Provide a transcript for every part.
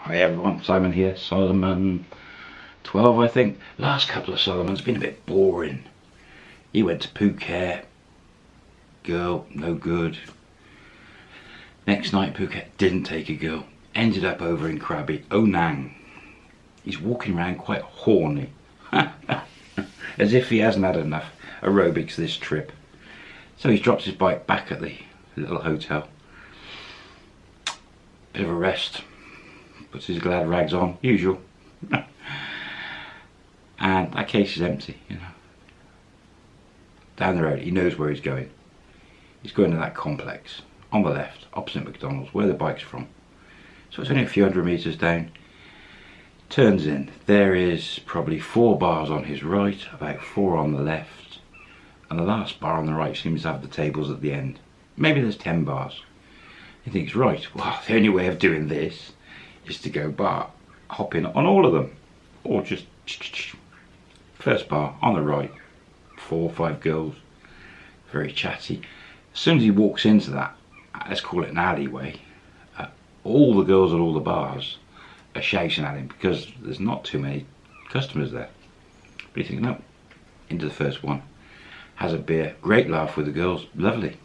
Hi everyone, Simon here, Solomon 12 I think. Last couple of Solomons been a bit boring. He went to Phuket, girl, no good. Next night Phuket, didn't take a girl. Ended up over in Krabi, Onang. He's walking around quite horny. As if he hasn't had enough aerobics this trip. So he's dropped his bike back at the little hotel. Bit of a rest. Puts his glad rags on, usual. And that case is empty, you know. Down the road, he knows where he's going. He's going to that complex, on the left, opposite McDonald's, where the bike's from. So it's only a few hundred metres down. Turns in, there is probably 4 bars on his right, about 4 on the left. And the last bar on the right seems to have the tables at the end. Maybe there's 10 bars. He thinks, right, well, the only way of doing this is to go hop in on all of them. Or just first bar on the right, 4 or 5 girls, very chatty. As soon as he walks into that, let's call it an alleyway, all the girls at all the bars are shouting at him because there's not too many customers there. But you think, no, into the first one, has a beer, great laugh with the girls, lovely.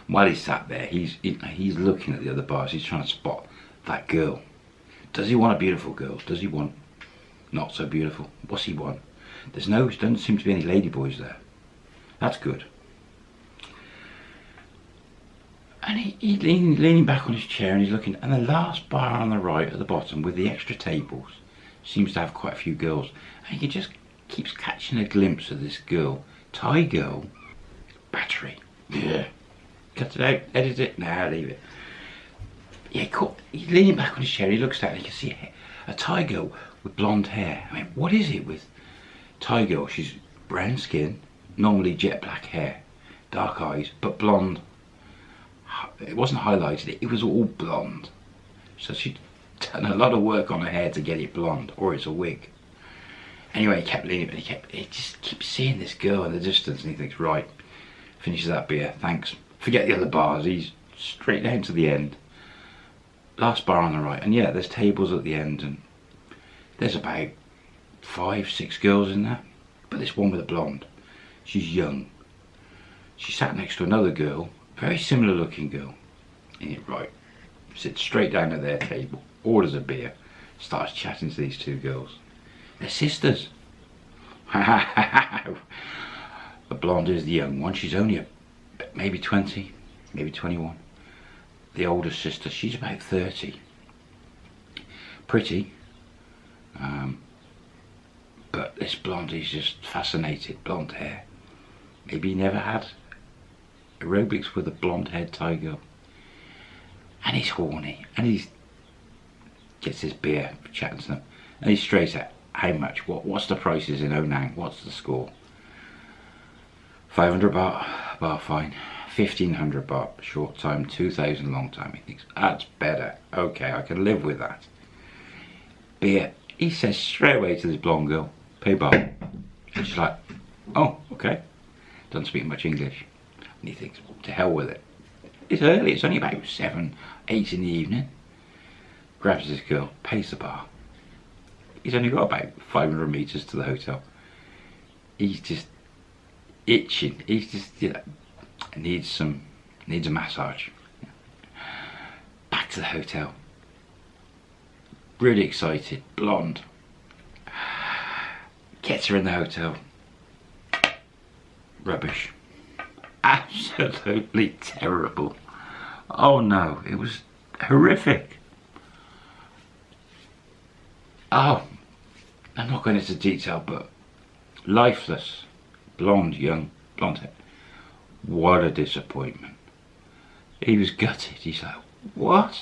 While he's sat there, he's looking at the other bars, he's trying to spot that girl. Does he want a beautiful girl? Does he want not so beautiful? What's he want? Doesn't seem to be any ladyboys there. That's good. And he's leaning back on his chair and he's looking, and the last bar on the right at the bottom with the extra tables seems to have quite a few girls. And he just keeps catching a glimpse of this girl. Thai girl. Battery. Yeah. Cut it out, edit it, nah, leave it. Yeah, cool. He's leaning back on his chair, he looks down and you can see a Thai girl with blonde hair. I mean, what is it with Thai girl? She's brown skin, normally jet black hair, dark eyes, but blonde. It wasn't highlighted, it was all blonde. So she'd done a lot of work on her hair to get it blonde, or it's a wig. Anyway, he kept leaning, but he just keeps seeing this girl in the distance and he thinks, right, finishes that beer, thanks. Forget the other bars, he's straight down to the end. Last bar on the right, and yeah, there's tables at the end, and there's about 5, 6 girls in there. But this one with a blonde, she's young. She sat next to another girl, very similar looking girl. And right, sits straight down at their table, orders a beer, starts chatting to these 2 girls. They're sisters. The blonde is the young one, she's only maybe 20, maybe 21. The older sister, she's about 30. Pretty. But this blonde is just fascinated, blonde hair. Maybe he never had aerobics with a blonde haired Thai girl. And he's horny, and he gets his beer, chatting to them, and he's straight at how much, what's the prices in Onang, what's the score? 500 baht, bar fine. 1500 baht short time, 2000 long time. He thinks, that's better. Okay, I can live with that. Beer. He says straight away to this blonde girl, pay bar. And she's like, oh, okay. Doesn't speak much English. And he thinks, to hell with it. It's early, it's only about 7, 8 in the evening. Grabs this girl, pays the bar. He's only got about 500 metres to the hotel. He's just itching. He's just, you know, needs a massage. Back to the hotel. Really excited, blonde. Gets her in the hotel. Rubbish. Absolutely terrible. Oh no, it was horrific. Oh, I'm not going into detail, but lifeless, blonde, young, blonde hair. What a disappointment. He was gutted. He's like, what?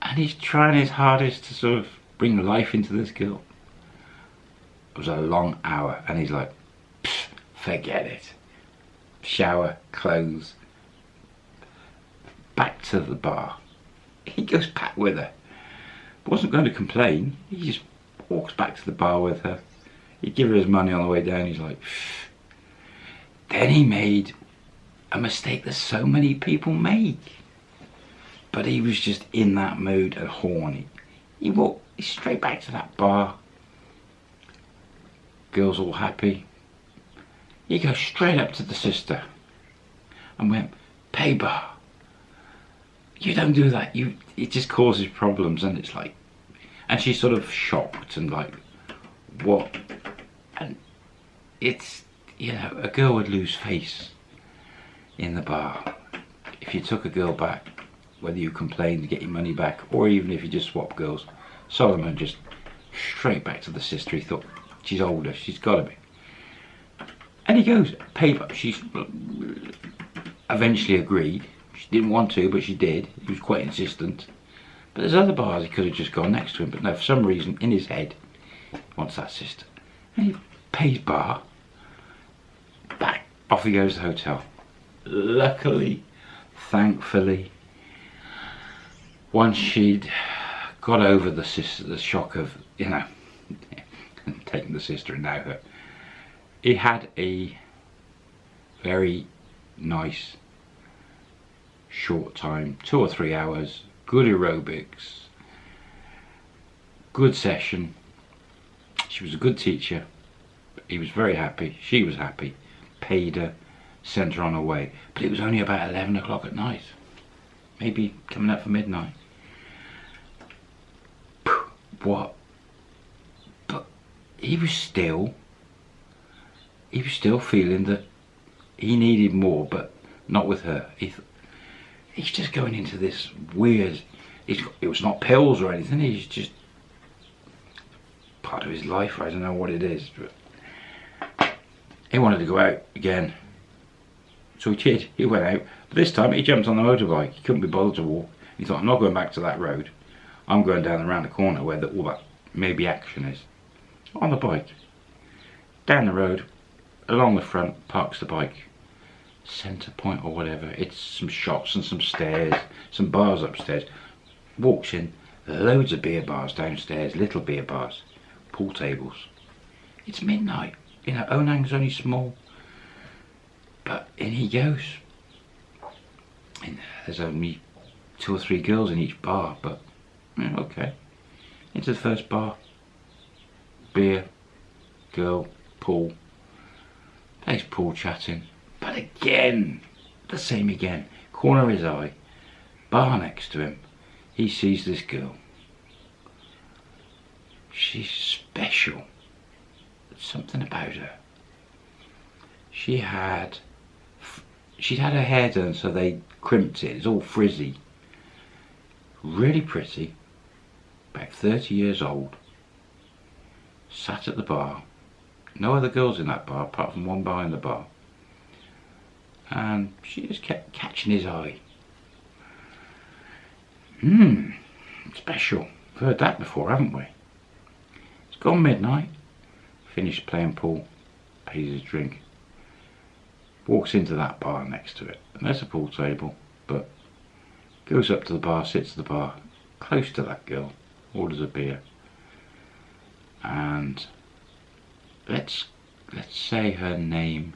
And he's trying his hardest to sort of bring life into this girl. It was a long hour, and he's like, forget it. Shower, clothes, back to the bar. He goes back with her. Wasn't going to complain. He just walks back to the bar with her. He'd give her his money on the way down. He's like, Then he made a mistake that so many people make. But he was just in that mood and horny. He walked straight back to that bar. Girls all happy. He goes straight up to the sister and went, "Pay bar. You don't do that. It just causes problems." And it's like, and she's sort of shocked and like, what? And it's, you know, a girl would lose face in the bar if you took a girl back, whether you complained to get your money back or even if you just swap girls. Solomon just straight back to the sister. He thought, she's older, she's got to be. And he goes, "Pay bar." She eventually agreed. She didn't want to, but she did. He was quite insistent. But there's other bars he could have just gone next to him, but no, for some reason in his head he wants that sister. And he pays bar. Back off he goes to the hotel. Luckily, thankfully, once she'd got over the shock of, you know, taking the sister and now her, he had a very nice short time, 2 or 3 hours, good aerobics, good session. She was a good teacher. He was very happy, she was happy, paid her, sent her on her way. But it was only about 11 o'clock at night, maybe coming up for midnight. What? But he was still feeling that he needed more, but not with her. He's just going into this weird, it was not pills or anything, he's just part of his life. I don't know what it is, but he wanted to go out again. So he did, he went out, but this time he jumped on the motorbike. He couldn't be bothered to walk. He thought, I'm not going back to that road, I'm going down around the corner where all that maybe action is. On the bike, down the road, along the front, parks the bike. Centre point or whatever, it's some shops and some stairs, some bars upstairs. Walks in, loads of beer bars downstairs, little beer bars, pool tables. It's midnight, you know, Onang's only small. But in he goes. And there's only 2 or 3 girls in each bar, but okay. Into the first bar, beer, girl, pool. There's pool chatting. But again, the same again. Corner of his eye, bar next to him, he sees this girl. She's special. There's something about her. She'd had her hair done so they crimped it. It's all frizzy. Really pretty. About 30 years old. Sat at the bar. No other girls in that bar apart from one bar in the bar. And she just kept catching his eye. Special. We've heard that before, haven't we? It's gone midnight. Finished playing pool. Pays his drink. Walks into that bar next to it. And there's a pool table. But goes up to the bar, sits at the bar, close to that girl. Orders a beer. And let's say her name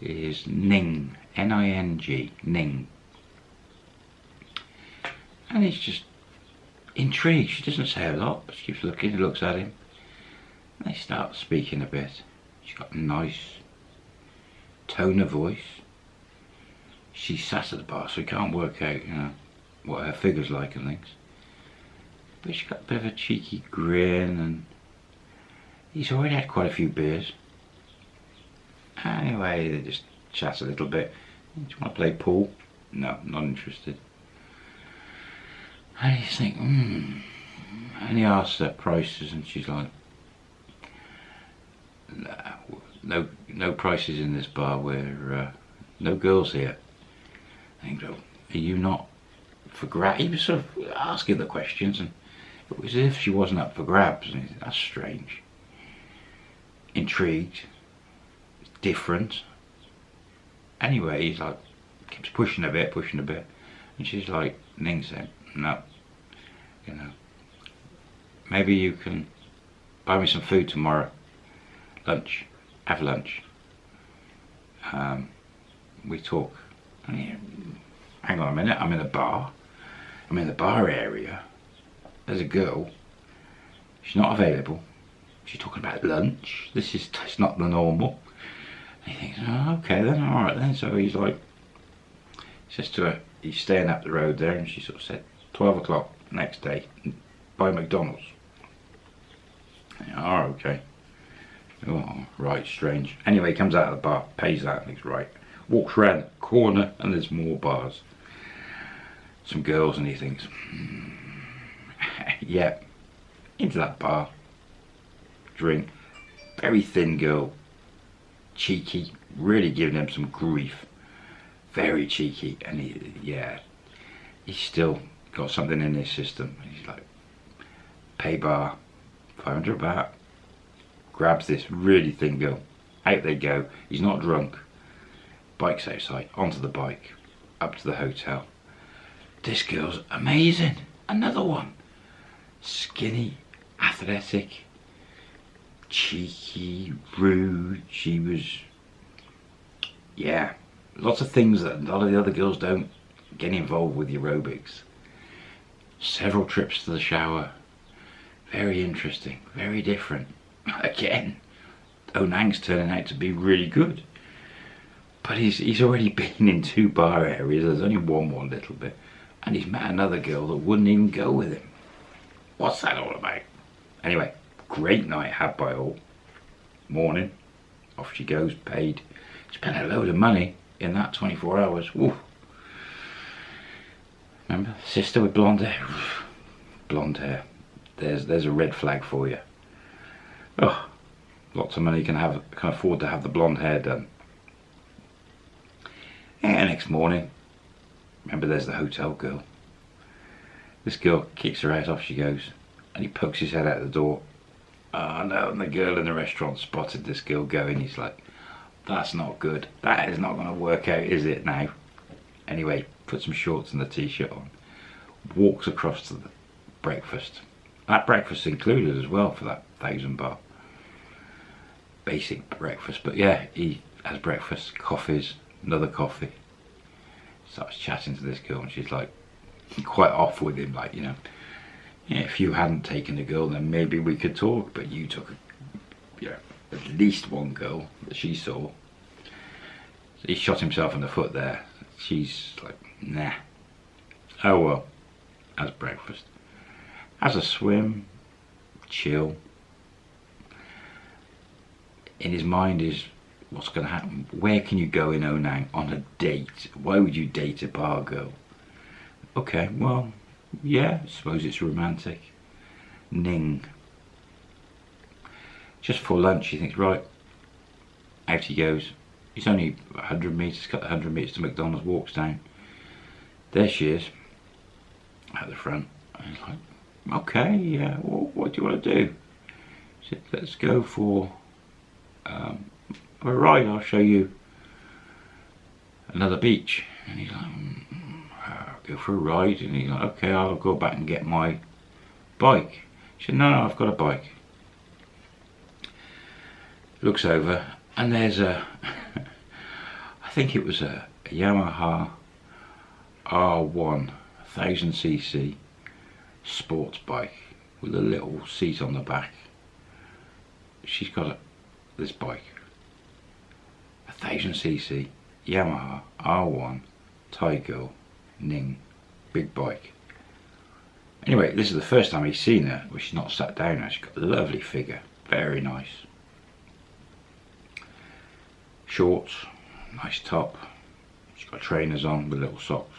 is Ning, N-I-N-G, Ning. And he's just intrigued. She doesn't say a lot, but she keeps looking, looks at him. And they start speaking a bit. She's got a nice tone of voice. She's sat at the bar, so he can't work out, you know, what her figure's like and things. But she's got a bit of a cheeky grin, and he's already had quite a few beers. Anyway, they just chat a little bit. Do you want to play pool? No, not interested. And he's thinking, And he asks her prices, and she's like, no prices in this bar. We're no girls here. And he goes, are you not for grabs? He was sort of asking the questions, and it was as if she wasn't up for grabs. And that's strange. Intrigued. Different. Anyway, he's like, keeps pushing a bit, and she's like, Ning said, no, you know, maybe you can buy me some food tomorrow, lunch, have lunch, we talk. And he, hang on a minute, I'm in a bar, I'm in the bar area. There's a girl. She's not available. She's talking about lunch. It's not the normal. And he thinks, oh, okay then, alright then. So he's like, he says to her, he's staying up the road there, and she sort of said, 12 o'clock next day, by McDonald's. Oh, okay. Oh, right, strange. Anyway, he comes out of the bar, pays that, and he's right. Walks round the corner, and there's more bars. Some girls, and he thinks, yeah, into that bar. Drink. Very thin girl. Cheeky. Really giving him some grief. Very cheeky. And he's still got something in his system. He's like, pay bar, 500 baht. Grabs this really thin girl. Out they go. He's not drunk. Bike's outside. Onto the bike. Up to the hotel. This girl's amazing. Another one. Skinny. Athletic. Cheeky. Rude. She was... yeah. Lots of things that a lot of the other girls don't get involved with aerobics. Several trips to the shower. Very interesting. Very different. Again, Onang's turning out to be really good. But he's already been in 2 bar areas. There's only one more little bit. And he's met another girl that wouldn't even go with him. What's that all about? Anyway, great night had by all. Morning. Off she goes, paid. Spent a load of money in that 24 hours. Woo. Remember? Sister with blonde hair. Blonde hair. There's a red flag for you. Oh, lots of money can afford to have the blonde hair done. And next morning, remember there's the hotel girl. This girl kicks her out, off she goes, and he pokes his head out the door. Oh no, and the girl in the restaurant spotted this girl going. He's like, that's not good. That is not going to work out, is it now? Anyway, put some shorts and the t-shirt on. Walks across to the breakfast. That breakfast included as well for that 1,000 baht. Basic breakfast, but yeah, he has breakfast, coffees, another coffee. Starts chatting to this girl, and she's like, quite off with him, like, you know, yeah, if you hadn't taken a girl, then maybe we could talk, but you took, at least one girl that she saw. So he shot himself in the foot there. She's like, nah. Oh well, has breakfast, has a swim, chill. In his mind is, what's going to happen? Where can you go in Onang on a date? Why would you date a bar girl? Okay, well, yeah, I suppose it's romantic. Ning. Just for lunch, he thinks, right, out he goes. It's only 100 metres, cut 100 metres to McDonald's, walks down. There she is, at the front. And he's like, okay, yeah, well, what do you want to do? He said, let's go for a ride, I'll show you another beach. And he's like, go for a ride. And he's like, okay, I'll go back and get my bike. She said, no, I've got a bike. Looks over, and there's a I think it was a Yamaha R1 1000cc sports bike with a little seat on the back. She's got this bike, 1000cc Yamaha R1 Thai girl, Ning, big bike. Anyway, this is the first time he's seen her where she's not sat down. She's got a lovely figure, very nice. Shorts, nice top. She's got trainers on with little socks.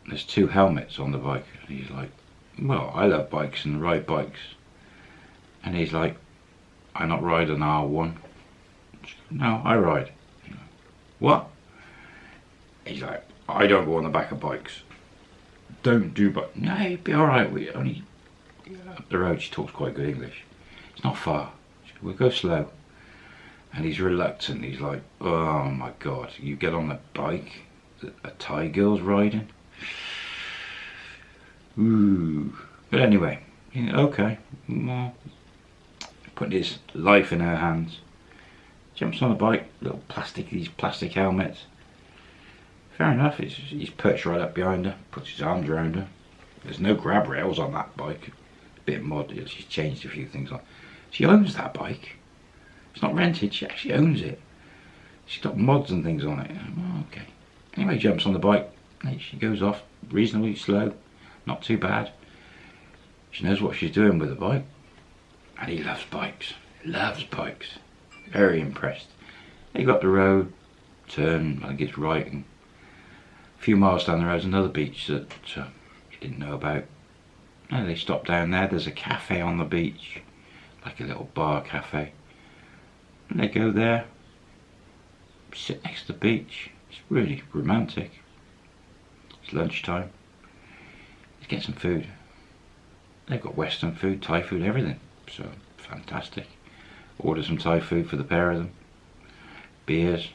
There's 2 helmets on the bike. And he's like, well, I love bikes and ride bikes. And he's like, I not ride an R1. No, I ride. What? He's like, I don't go on the back of bikes. Don't do bike. No, you'd be alright. We only up the road. She talks quite good English. It's not far. We'll go slow. And he's reluctant. He's like, oh my god, you get on the bike that a Thai girl's riding? Ooh. But anyway, okay. Well, putting his life in her hands. Jumps on the bike, these plastic helmets. Fair enough, he's perched right up behind her, puts his arms around her. There's no grab rails on that bike. A bit mod, she's changed a few things on. She owns that bike. It's not rented, she actually owns it. She's got mods and things on it. Oh, okay. Anyway, he jumps on the bike. She goes off reasonably slow, not too bad. She knows what she's doing with the bike. And he loves bikes. Loves bikes. Very impressed. He got the road, turn, I think it's right, and a few miles down the road is another beach that he didn't know about. And they stop down there. There's a cafe on the beach, like a little bar cafe. And they go there, sit next to the beach. It's really romantic. It's lunchtime. Let's get some food. They've got Western food, Thai food, everything. So fantastic. Order some Thai food for the pair of them. Beers.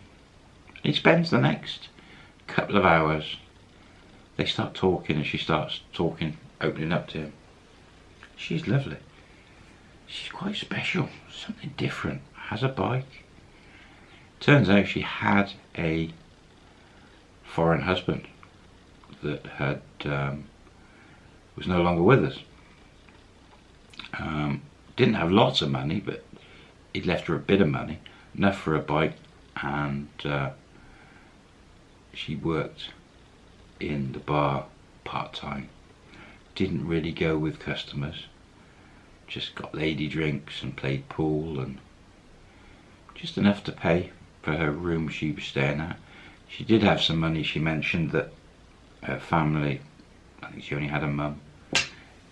He spends the next couple of hours. They start talking and she starts talking, opening up to him. She's lovely. She's quite special. Something different. Has a bike. Turns out she had a foreign husband that had was no longer with us. Didn't have lots of money, but he'd left her a bit of money, enough for a bike, and she worked in the bar part-time. Didn't really go with customers, just got lady drinks and played pool, and just enough to pay for her room she was staying at. She did have some money. She mentioned that her family, I think she only had a mum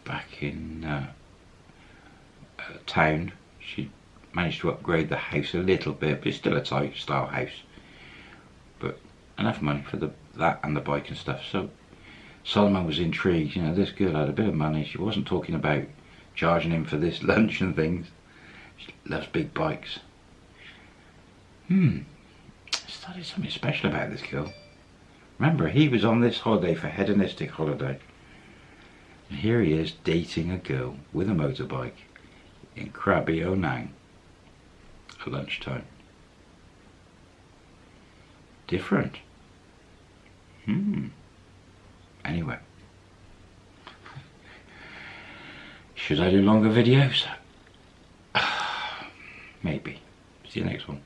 back in town. She managed to upgrade the house a little bit, but it's still a Thai style house, but enough money for that and the bike and stuff. So Solomon was intrigued. You know, this girl had a bit of money. She wasn't talking about charging him for this lunch and things. She loves big bikes. Started something special about this girl. Remember, he was on this holiday for hedonistic holiday, and here he is dating a girl with a motorbike in Krabi Onang at lunchtime. Different. Anyway, should I do longer videos? Maybe. See you next one.